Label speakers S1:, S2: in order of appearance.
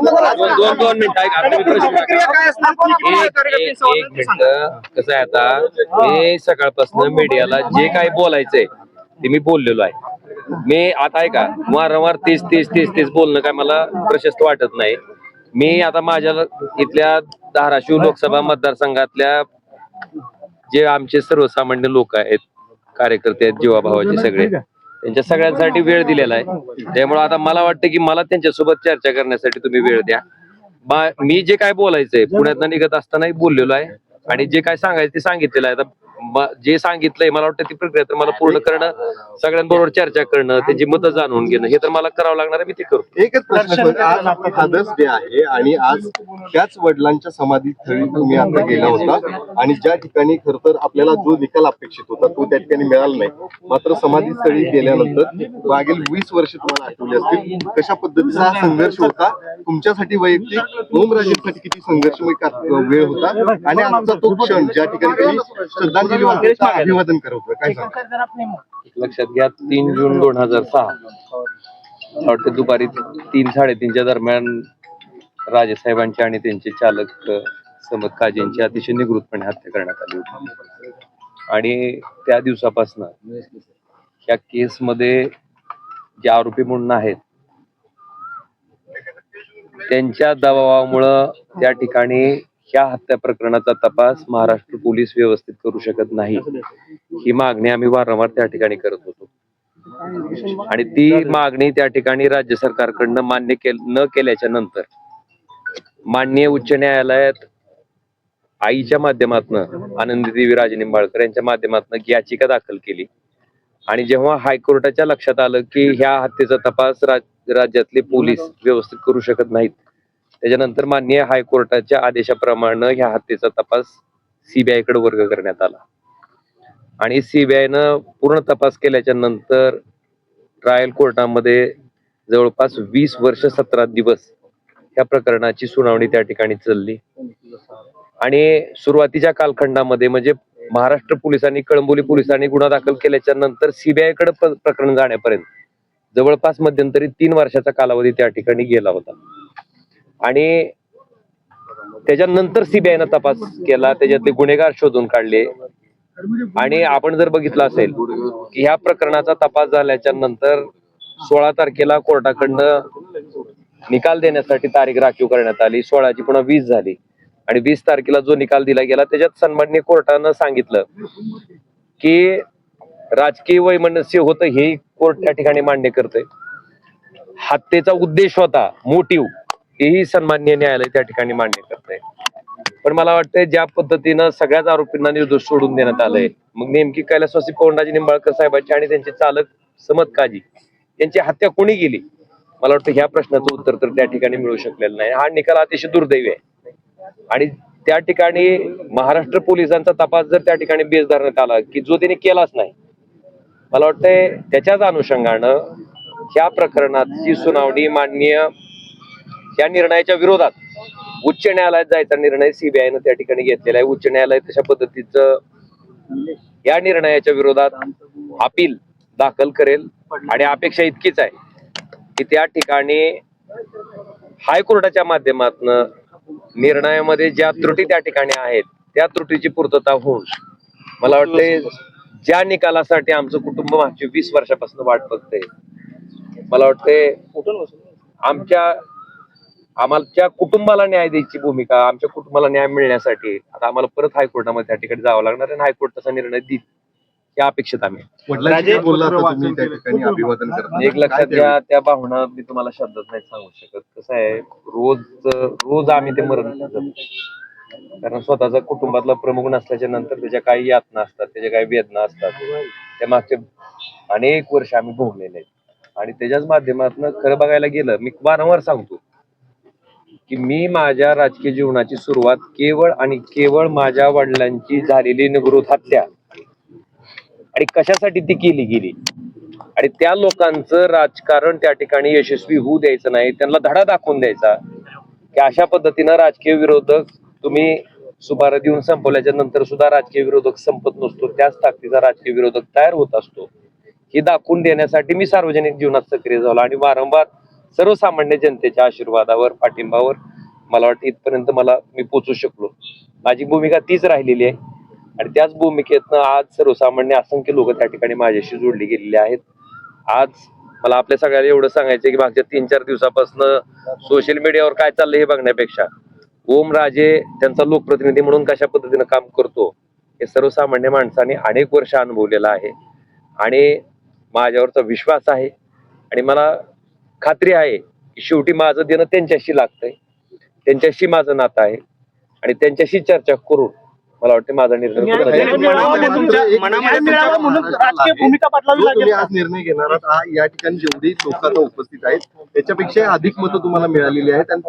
S1: दोन मिनिटं ऐका. तुम्ही प्रश्न एक मिनिट. कसं आहे आता, मी सकाळपासून मीडियाला जे काही बोलायचंय ते मी बोललेलो आहे. मी आता ऐका, वारंवार तेच बोलणं काय मला प्रशस्त वाटत नाही. मी आता माझ्या इथल्या धाराशिव लोकसभा मतदारसंघातल्या जे आमचे सर्वसामान्य लोक आहेत, कार्यकर्ते आहेत, जीवाभावाचे सगळे, त्यांच्या सगळ्यांसाठी वेळ दिलेला आहे. त्यामुळे आता मला वाटतं की मला त्यांच्यासोबत चर्चा करण्यासाठी तुम्ही वेळ द्या. मी जे काय बोलायचंय पुण्यात निघत असतानाही बोललेलो आहे आणि जे काय सांगायचं ते सांगितलेलं आहे. जे सांगितलंय मला वाटतं ती प्रक्रिया तर मला पूर्ण करणं, सगळ्यांबरोबर चर्चा करणं, त्यांची मतं जाणून घेणं हे तर मला करावं लागणार आहे. मी ते करतो.
S2: एकच प्रश्न, आज फादर्स डे आहे आणि आज त्याच वडिलांच्या समाधीस्थळी तुम्ही आता गेला होता आणि ज्या ठिकाणी खर तर आपल्याला जो निकाल अपेक्षित होता तो त्या ठिकाणी मिळाला नाही. मात्र समाधीस्थळी गेल्यानंतर मागील 20 वर्ष तुम्हाला आठवली असतील कशा पद्धतीचा हा संघर्ष होता. तुमच्यासाठी वैयक्तिक, ओमराजेंसाठी किती संघर्षमय वेळ होता आणि आजचा तो क्षण ज्या ठिकाणी त्यांनी श्रद्धांजली वाहता अभिवादन करत होतं, काय सांगा?
S1: लक्षात घ्या, 3 जून 2006 वाटतं दुपारी 3-3:30च्या दरम्यान राजेसाहेबांची आणि त्यांचे चालक समद काजींची अतिशय निगृतपणे हत्या करण्यात आली होती. आणि त्या दिवसापासून या केसमध्ये जे आरोपी म्हणून आहेत त्यांच्या दबावामुळं त्या ठिकाणी ह्या हत्या प्रकरणाचा तपास महाराष्ट्र पोलीस व्यवस्थित करू शकत नाही, ही मागणी आम्ही वारंवार त्या ठिकाणी करत होतो. आणि ती मागणी त्या ठिकाणी राज्य सरकारकडनं मान्य न केल्याच्या नंतर माननीय उच्च न्यायालयात आईच्या माध्यमातून आनंदीदेवी राजेनिंबाळकर यांच्या माध्यमातून याचिका दाखल केली. आणि जेव्हा हायकोर्टाच्या लक्षात आलं की ह्या हत्येचा तपास राज्यातले पोलीस व्यवस्थित करू शकत नाहीत, त्याच्यानंतर माननीय हायकोर्टाच्या आदेशाप्रमाणे ह्या हत्येचा तपास सीबीआय कडे वर्ग करण्यात आला. आणि सीबीआयनं पूर्ण तपास केल्याच्या नंतर ट्रायल कोर्टामध्ये जवळपास 20 वर्ष 17 दिवस या प्रकरणाची सुनावणी त्या ठिकाणी चालली. आणि सुरुवातीच्या कालखंडामध्ये म्हणजे महाराष्ट्र पोलिसांनी, कळंबोली पोलिसांनी गुन्हा दाखल केल्याच्या नंतर सीबीआय कडे प्रकरण जाण्यापर्यंत जवळपास मध्यंतरी 3 वर्षाचा कालावधी त्या ठिकाणी गेला होता. आणि त्याच्यानंतर सीबीआयनं तपास केला, त्याच्यातले गुन्हेगार शोधून काढले. आणि आपण जर बघितलं असेल की ह्या प्रकरणाचा तपास झाल्याच्या नंतर 16 तारखेला कोर्टाकडनं निकाल देण्यासाठी तारीख राखीव करण्यात आली. 16ची पुन्हा 20 झाली आणि 20 तारखेला जो निकाल दिला गेला त्याच्यात सन्माननीय कोर्टानं सांगितलं की राजकीय वैमनस्य होतं हे कोर्ट त्या ठिकाणी मान्य करतंय. हत्येचा उद्देश होता, मोटिव्ह, हेही सन्माननीय न्यायालय त्या ठिकाणी मान्य करतंय. पण मला वाटतंय ज्या पद्धतीनं सगळ्याच आरोपींना निर्दोष सोडून देण्यात आलंय, मग नेमकी कैलासवासी पवनराजे निंबाळकर साहेबांची आणि त्यांचे चालक समद काजी यांची हत्या कोणी केली, मला वाटतं ह्या प्रश्नाचं उत्तर तर त्या ठिकाणी मिळू शकलेलं नाही. हा निकाल अतिशय दुर्दैवी आहे. आणि त्या ठिकाणी महाराष्ट्र पोलिसांचा तपास जर त्या ठिकाणी बेस धरण्यात आला की जो त्यांनी केलाच नाही, मला वाटतंय त्याच्याच अनुषंगानं ह्या प्रकरणाची सुनावणी माननीय या निर्णयाच्या विरोधात उच्च न्यायालयात जायचा निर्णय सीबीआयनं त्या ठिकाणी घेतलेला आहे. उच्च न्यायालय तशा पद्धतीचं या निर्णयाच्या विरोधात अपील दाखल करेल. आणि अपेक्षा इतकीच आहे की त्या ठिकाणी हायकोर्टाच्या माध्यमातून निर्णयामध्ये ज्या त्रुटी त्या ठिकाणी आहेत त्या त्रुटीची पूर्तता होऊन मला वाटते ज्या निकालासाठी आमचं कुटुंब मागच्या 20 वर्षापासून वाट बघतंय, मला वाटते आमच्या कुटुंबाला न्याय द्यायची भूमिका, आमच्या कुटुंबाला न्याय मिळण्यासाठी आता आम्हाला परत हायकोर्टामध्ये त्या ठिकाणी जावं लागणार आणि हायकोर्ट तसा निर्णय देईल या अपेक्षित आम्ही. एक लक्षात घ्या, त्या भावना मी तुम्हाला शब्दात नाही सांगू शकत. कसं आहे, रोज आम्ही ते मरण जगतो. कारण स्वतःचा कुटुंबातला प्रमुख नसल्याच्या नंतर त्याच्या काही यातना असतात, त्याच्या काही वेदना असतात, त्या मागचे अनेक वर्ष आम्ही भोगलेले आहेत. आणि त्याच्याच माध्यमातून खरं बघायला गेलं, मी वारंवार सांगतो की मी माझ्या राजकीय जीवनाची सुरुवात केवळ आणि केवळ माझ्या वडिलांची झालेली निगृत हत्या आणि कशासाठी ती केली गेली आणि त्या लोकांचं राजकारण त्या ठिकाणी यशस्वी होऊ द्यायचं नाही, त्यांना धडा दाखवून द्यायचा की अशा पद्धतीनं राजकीय विरोधक तुम्ही सुपारी देऊन संपवल्याच्या नंतर सुद्धा राजकीय विरोधक संपत नसतो, त्याच ताकदीचा राजकीय विरोधक तयार होत असतो, हे दाखवून देण्यासाठी मी सार्वजनिक जीवनात सक्रिय झालो. आणि वारंवार सर्वसामान्य जनतेच्या आशीर्वादावर, पाठिंबावर मला वाटतं इथपर्यंत मी पोचू शकलो. माझी भूमिका तीच राहिलेली आहे आणि त्याच भूमिकेतनं आज सर्वसामान्य असंख्य लोक त्या ठिकाणी माझ्याशी जोडली गेलेली आहेत. आज मला आपल्या सगळ्याला एवढं सांगायचं की मागच्या 3-4 दिवसापासून सोशल मीडियावर काय चाललंय हे बघण्यापेक्षा ओम राजे त्यांचा लोकप्रतिनिधी म्हणून कशा पद्धतीनं काम करतो हे सर्वसामान्य माणसाने अनेक वर्ष अनुभवलेलं आहे आणि माझ्यावरचा विश्वास आहे आणि मला खात्री आहे की शेवटी माझं देणं त्यांच्याशी लागतंय, त्यांच्याशी माझं नातं आहे आणि त्यांच्याशी चर्चा करून मला वाटतं माझा निर्णय
S2: तुम्ही आज निर्णय घेणार आहात, या ठिकाणी जेवढी लोक आता उपस्थित आहेत त्याच्यापेक्षा अधिक मतं तुम्हाला मिळालेली आहेत आणि